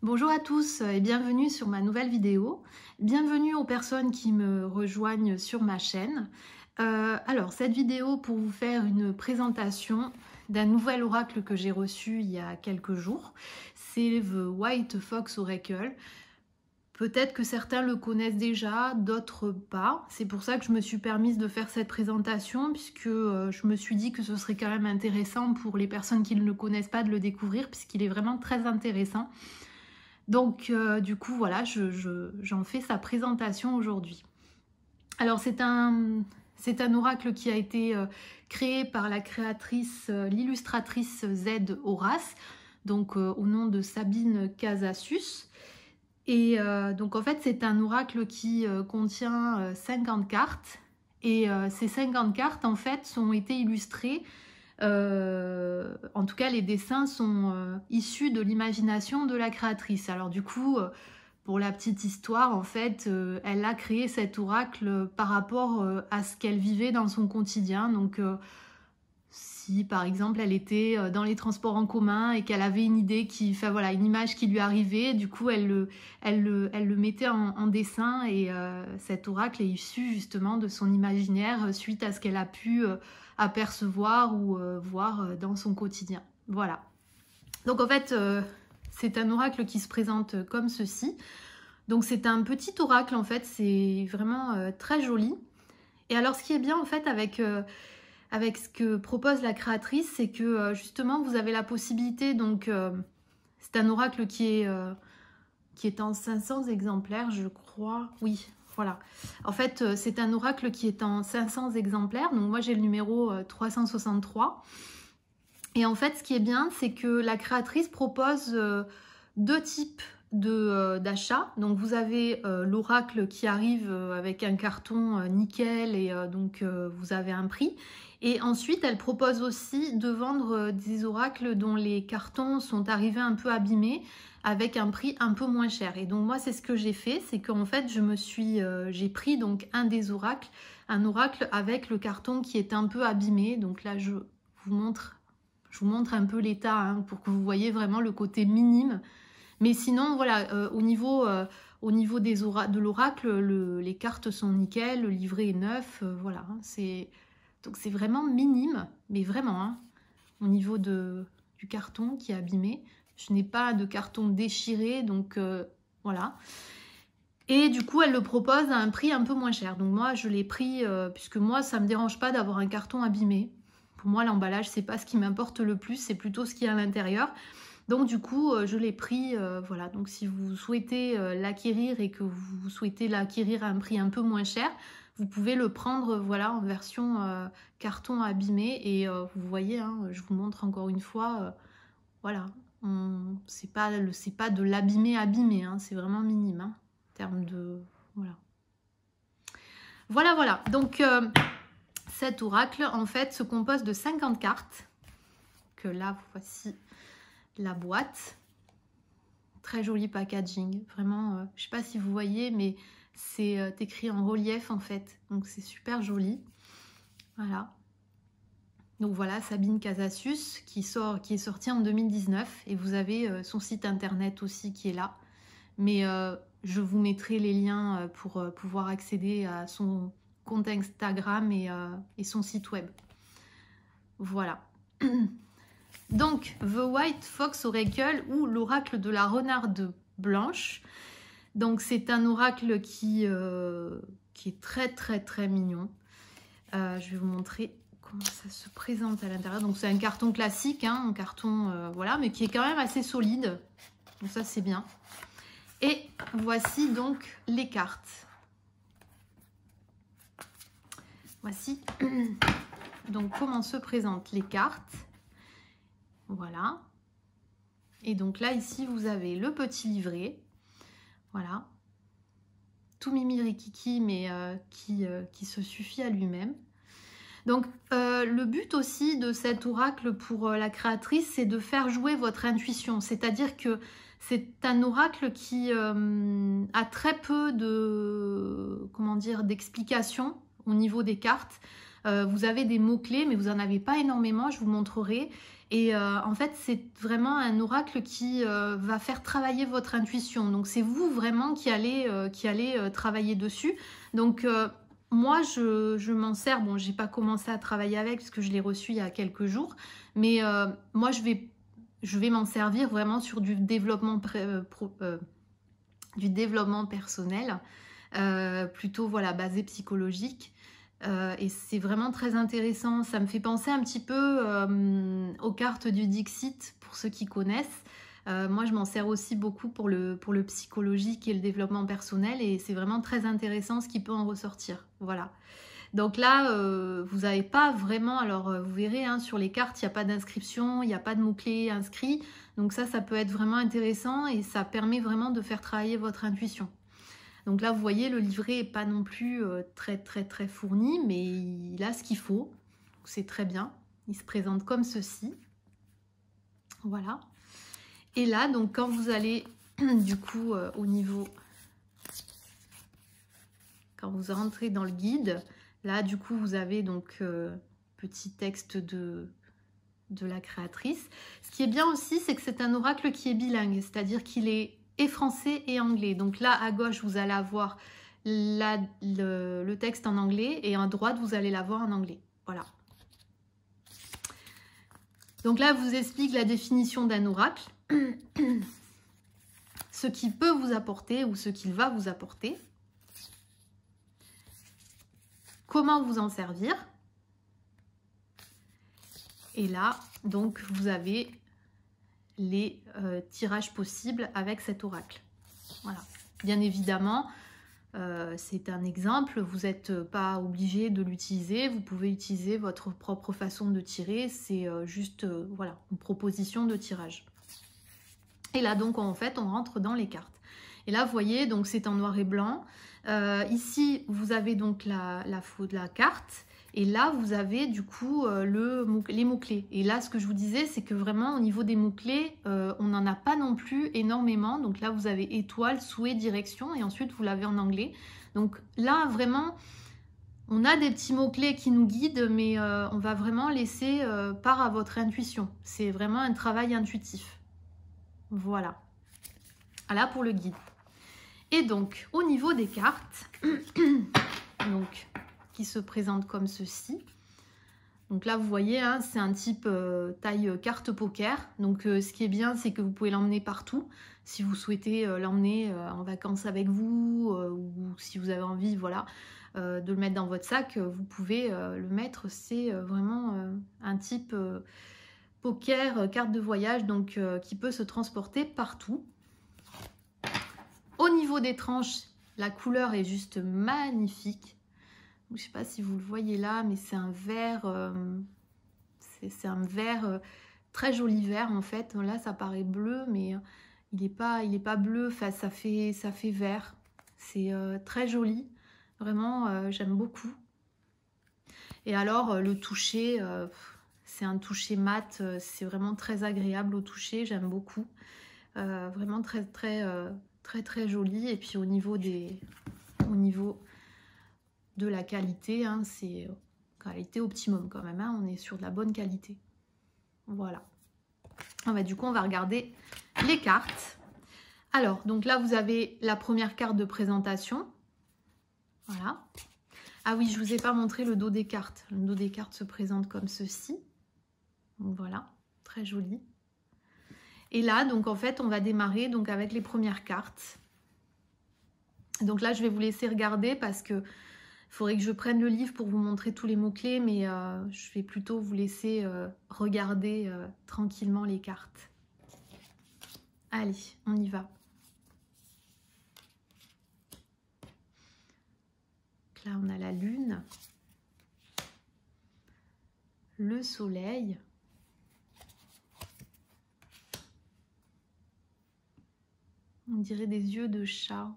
Bonjour à tous et bienvenue sur ma nouvelle vidéo. Bienvenue aux personnes qui me rejoignent sur ma chaîne. Alors, cette vidéo pour vous faire une présentation d'un nouvel oracle que j'ai reçu il y a quelques jours. C'est The White Fox Oracle. Peut-être que certains le connaissent déjà, d'autres pas. C'est pour ça que je me suis permise de faire cette présentation, puisque je me suis dit que ce serait quand même intéressant pour les personnes qui ne le connaissent pas de le découvrir, puisqu'il est vraiment très intéressant. Donc du coup voilà, j'en fais sa présentation aujourd'hui. Alors c'est un oracle qui a été créé par la créatrice, l'illustratrice Z Horace, donc au nom de Sabine Casasus. Et donc en fait c'est un oracle qui contient 50 cartes. Et ces 50 cartes en fait ont été illustrées. En tout cas, les dessins sont issus de l'imagination de la créatrice. Alors du coup, pour la petite histoire, en fait, elle a créé cet oracle par rapport à ce qu'elle vivait dans son quotidien. Donc, si par exemple elle était dans les transports en commun et qu'elle avait une idée, enfin voilà, une image qui lui arrivait, du coup elle le mettait en dessin et cet oracle est issu justement de son imaginaire suite à ce qu'elle a pu apercevoir ou voir dans son quotidien. Voilà. Donc en fait, c'est un oracle qui se présente comme ceci. Donc c'est un petit oracle en fait, c'est vraiment très joli. Et alors ce qui est bien en fait avec ce que propose la créatrice, c'est que justement vous avez la possibilité, donc c'est un oracle qui est en 500 exemplaires je crois, oui voilà. En fait c'est un oracle qui est en 500 exemplaires, donc moi j'ai le numéro 363. Et en fait ce qui est bien, c'est que la créatrice propose deux types d'achat. Donc vous avez l'oracle qui arrive avec un carton nickel et donc vous avez un prix. Et ensuite elle propose aussi de vendre des oracles dont les cartons sont arrivés un peu abîmés avec un prix un peu moins cher. Et donc moi c'est ce que j'ai fait, c'est qu'en fait j'ai pris donc un oracle avec le carton qui est un peu abîmé. Donc là je vous montre un peu l'état hein, pour que vous voyez vraiment le côté minime. Mais sinon, voilà, au niveau de l'oracle, les cartes sont nickel, le livret est neuf, voilà. Hein, donc c'est vraiment minime, mais vraiment, hein, au niveau du carton qui est abîmé. Je n'ai pas de carton déchiré, donc voilà. Et du coup, elle le propose à un prix un peu moins cher. Donc moi, je l'ai pris, puisque moi, ça ne me dérange pas d'avoir un carton abîmé. Pour moi, l'emballage, c'est pas ce qui m'importe le plus, c'est plutôt ce qu'il y a à l'intérieur. Donc du coup, je l'ai pris, voilà. Donc si vous souhaitez l'acquérir et que vous souhaitez l'acquérir à un prix un peu moins cher, vous pouvez le prendre, voilà, en version carton abîmé. Et vous voyez, hein, je vous montre encore une fois, voilà, c'est pas de l'abîmé abîmé, hein, c'est vraiment minime, hein, en termes de, voilà. Voilà. Donc cet oracle, en fait, se compose de 50 cartes. Que là, voici la boîte. Très joli packaging. Vraiment, je sais pas si vous voyez, mais c'est écrit en relief, en fait. Donc, c'est super joli. Voilà. Donc, voilà, Sabine Casasus, qui est sortie en 2019. Et vous avez son site internet aussi qui est là. Mais je vous mettrai les liens pour pouvoir accéder à son compte Instagram et son site web. Voilà. Donc, The White Fox Oracle ou l'oracle de la renarde blanche. Donc, c'est un oracle qui est très très très mignon. Je vais vous montrer comment ça se présente à l'intérieur. Donc, c'est un carton classique, hein, un carton, voilà, mais qui est quand même assez solide. Donc, ça, c'est bien. Et voici donc les cartes. Voici donc comment se présentent les cartes. Voilà. Et donc là, ici, vous avez le petit livret. Voilà. Tout mimi rikiki, mais qui se suffit à lui-même. Donc, le but aussi de cet oracle pour la créatrice, c'est de faire jouer votre intuition. C'est-à-dire que c'est un oracle qui a très peu de, comment dire, d'explications au niveau des cartes. Vous avez des mots-clés, mais vous n'en avez pas énormément, je vous montrerai. Et en fait, c'est vraiment un oracle qui va faire travailler votre intuition. Donc, c'est vous vraiment qui allez travailler dessus. Donc, moi, je m'en sers. Bon, j'ai pas commencé à travailler avec parce que je l'ai reçu il y a quelques jours. Mais moi, je vais m'en servir vraiment sur du développement, du développement personnel. Plutôt voilà, basé psychologique. Et c'est vraiment très intéressant. Ça me fait penser un petit peu aux cartes du Dixit, pour ceux qui connaissent. Moi, je m'en sers aussi beaucoup pour le psychologique et le développement personnel. Et c'est vraiment très intéressant ce qui peut en ressortir. Voilà. Donc là, vous n'avez pas vraiment... Alors, vous verrez, hein, sur les cartes, il n'y a pas d'inscription, il n'y a pas de mots-clés inscrits. Donc ça peut être vraiment intéressant et ça permet vraiment de faire travailler votre intuition. Donc là, vous voyez, le livret n'est pas non plus très fourni, mais il a ce qu'il faut. C'est très bien. Il se présente comme ceci. Voilà. Et là, donc quand vous allez, du coup, au niveau... Quand vous rentrez dans le guide, là, du coup, vous avez donc petit texte de la créatrice. Ce qui est bien aussi, c'est que c'est un oracle qui est bilingue, c'est-à-dire qu'il est et français et anglais. Donc là, à gauche, vous allez avoir le texte en anglais et à droite, vous allez l'avoir en anglais. Voilà. Donc là, je vous explique la définition d'un oracle, ce qu'il peut vous apporter ou ce qu'il va vous apporter, comment vous en servir. Et là, donc, vous avez les tirages possibles avec cet oracle. Voilà. Bien évidemment, c'est un exemple, vous n'êtes pas obligé de l'utiliser, vous pouvez utiliser votre propre façon de tirer, c'est juste voilà, une proposition de tirage. Et là donc en fait on rentre dans les cartes. Et là vous voyez, donc c'est en noir et blanc. Ici vous avez donc la carte. Et là, vous avez du coup les mots-clés. Et là, ce que je vous disais, c'est que vraiment, au niveau des mots-clés, on n'en a pas non plus énormément. Donc là, vous avez étoile, souhait, direction. Et ensuite, vous l'avez en anglais. Donc là, vraiment, on a des petits mots-clés qui nous guident, mais on va vraiment laisser part à votre intuition. C'est vraiment un travail intuitif. Voilà. Voilà pour le guide. Et donc, au niveau des cartes, donc... qui se présente comme ceci. Donc là, vous voyez, hein, c'est un type taille carte poker. Donc, ce qui est bien, c'est que vous pouvez l'emmener partout. Si vous souhaitez l'emmener en vacances avec vous ou si vous avez envie, voilà, de le mettre dans votre sac, vous pouvez le mettre. C'est vraiment un type poker, carte de voyage, donc qui peut se transporter partout. Au niveau des tranches, la couleur est juste magnifique. Je ne sais pas si vous le voyez là, mais c'est un vert, très joli vert en fait. Là, ça paraît bleu, mais il n'est pas bleu. Enfin, ça fait vert. C'est très joli. Vraiment, j'aime beaucoup. Et alors, le toucher, c'est un toucher mat. C'est vraiment très agréable au toucher. J'aime beaucoup. Vraiment très joli. Et puis au niveau de la qualité, hein, c'est qualité optimum quand même, hein, on est sur de la bonne qualité. Voilà. Du coup, on va regarder les cartes. Alors, donc là, vous avez la première carte de présentation. Voilà. Ah oui, je ne vous ai pas montré le dos des cartes. Le dos des cartes se présente comme ceci. Donc voilà, très joli. Et là, donc en fait, on va démarrer donc avec les premières cartes. Donc là, je vais vous laisser regarder parce que il faudrait que je prenne le livre pour vous montrer tous les mots-clés, mais je vais plutôt vous laisser regarder tranquillement les cartes. Allez, on y va. Donc là, on a la lune, le soleil, on dirait des yeux de chat.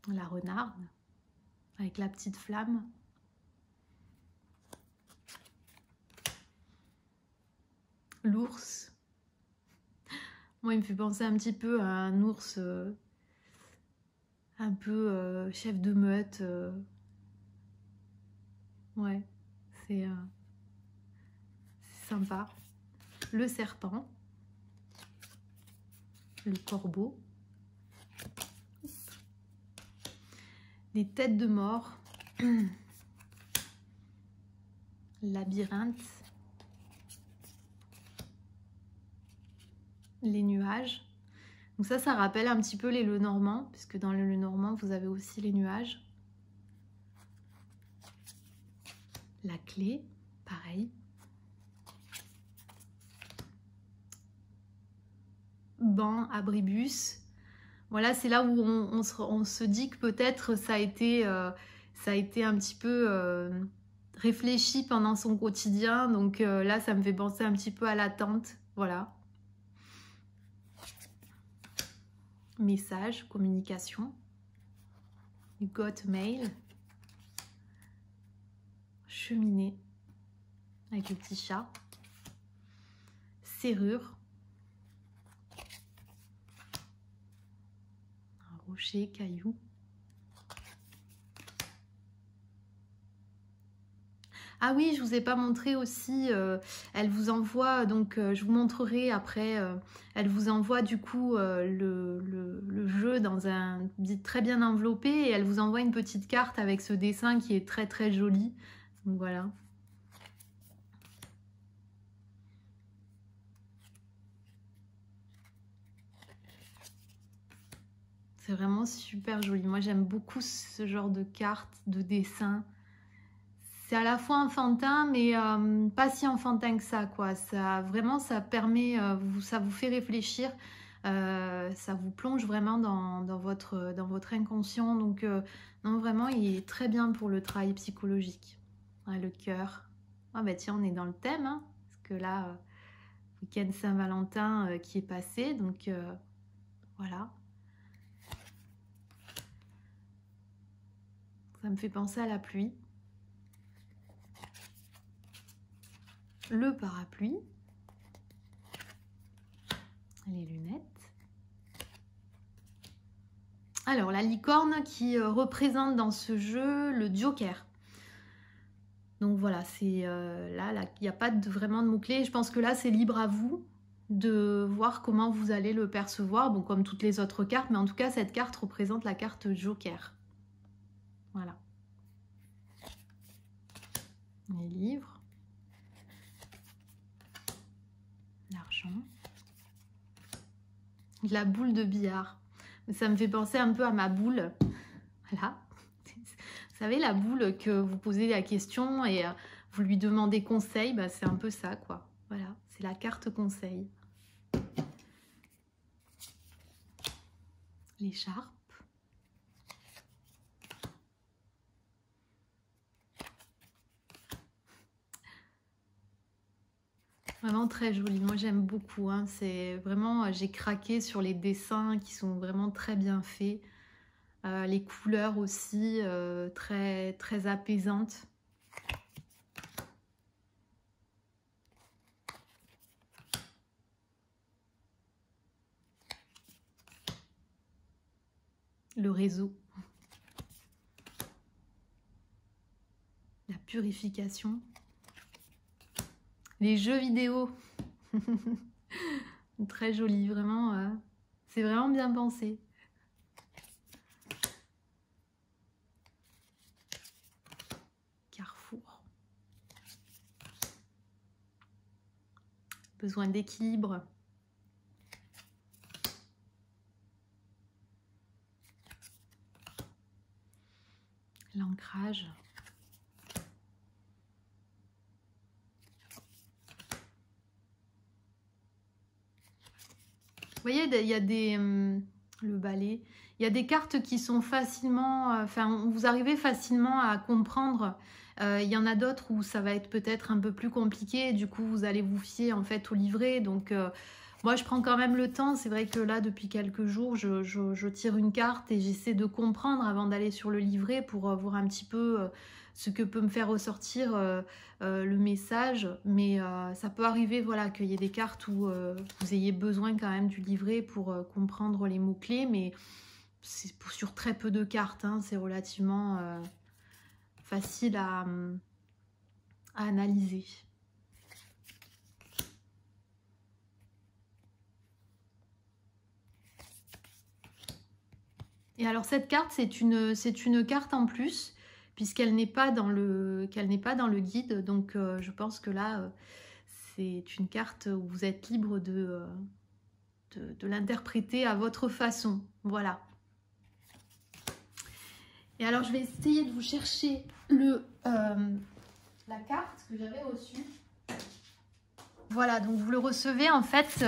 La renarde avec la petite flamme. L'ours. Moi, il me fait penser un petit peu à un ours un peu chef de meute. Ouais, c'est sympa. Le serpent, le corbeau, les têtes de mort, labyrinthe, les nuages. Donc ça rappelle un petit peu les Lenormand, puisque dans le Lenormand, vous avez aussi les nuages. La clé, pareil. Banc, abribus. Voilà, c'est là où on se dit que peut-être ça a été un petit peu réfléchi pendant son quotidien. Donc là, ça me fait penser un petit peu à l'attente. Voilà. Message, communication. Got mail. Cheminée. Avec le petit chat. Serrure. Rocher, caillou. Ah oui, je vous ai pas montré aussi, elle vous envoie, donc je vous montrerai après, elle vous envoie du coup le jeu dans un très bien enveloppé et elle vous envoie une petite carte avec ce dessin qui est très très joli. Donc voilà. C'est vraiment super joli. Moi j'aime beaucoup ce genre de cartes, de dessins. C'est à la fois enfantin, mais pas si enfantin que ça, quoi. Ça, vraiment, ça permet, ça vous fait réfléchir, ça vous plonge vraiment dans votre inconscient. Donc, non, vraiment, il est très bien pour le travail psychologique. Ah, le cœur. Ah, bah tiens, on est dans le thème, hein, parce que là, week-end Saint-Valentin qui est passé, donc voilà. Ça me fait penser à la pluie. Le parapluie, les lunettes. Alors, la licorne qui représente dans ce jeu le Joker. Donc voilà, c'est là, il n'y a pas vraiment de mots-clés. Je pense que là, c'est libre à vous de voir comment vous allez le percevoir. Bon, comme toutes les autres cartes, mais en tout cas, cette carte représente la carte Joker. Voilà. Les livres. L'argent. La boule de billard. Ça me fait penser un peu à ma boule. Voilà. Vous savez, la boule que vous posez la question et vous lui demandez conseil, bah, c'est un peu ça, quoi. Voilà, c'est la carte conseil. L'écharpe. Vraiment très joli. Moi, j'aime beaucoup. Hein. C'est vraiment, j'ai craqué sur les dessins qui sont vraiment très bien faits. Les couleurs aussi, très, très apaisantes. Le réseau. La purification. Les jeux vidéo. Très joli, vraiment. C'est vraiment bien pensé. Carrefour. Besoin d'équilibre. L'ancrage. Vous voyez, il y a des... le balai. Il y a des cartes qui sont facilement... Enfin, vous arrivez facilement à comprendre. Il y en a d'autres où ça va être peut-être un peu plus compliqué. Du coup, vous allez vous fier en fait au livret. Donc, Moi, je prends quand même le temps. C'est vrai que là, depuis quelques jours, je tire une carte et j'essaie de comprendre avant d'aller sur le livret pour voir un petit peu ce que peut me faire ressortir le message. Mais ça peut arriver, voilà, qu'il y ait des cartes où vous ayez besoin quand même du livret pour comprendre les mots-clés. Mais c'est sur très peu de cartes, hein. C'est relativement facile à analyser. Et alors cette carte, c'est une carte en plus, puisqu'elle n'est pas dans le guide. Donc je pense que là, c'est une carte où vous êtes libre de l'interpréter à votre façon. Voilà. Et alors je vais essayer de vous chercher la carte que j'avais reçue. Voilà, donc vous le recevez en fait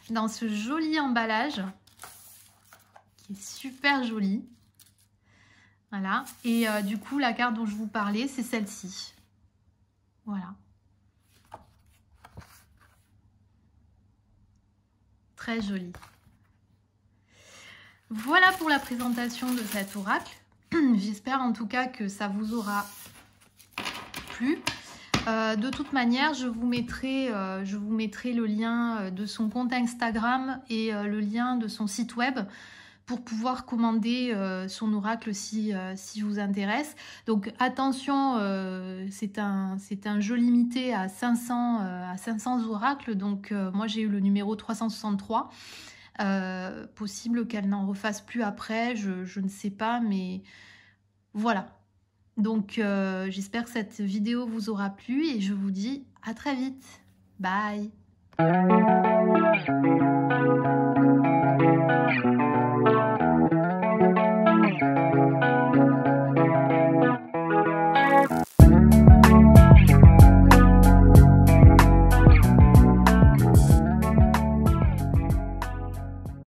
dans ce joli emballage. Super jolie. Voilà. Et du coup, la carte dont je vous parlais, c'est celle-ci. Voilà. Très jolie. Voilà pour la présentation de cet oracle. J'espère en tout cas que ça vous aura plu. De toute manière, je vous mettrai le lien de son compte Instagram et le lien de son site web pour pouvoir commander son oracle si vous intéresse. Donc attention, c'est un jeu limité à 500 oracles. Donc moi j'ai eu le numéro 363. Possible qu'elle n'en refasse plus après, je ne sais pas, mais voilà. Donc j'espère que cette vidéo vous aura plu et je vous dis à très vite. Bye.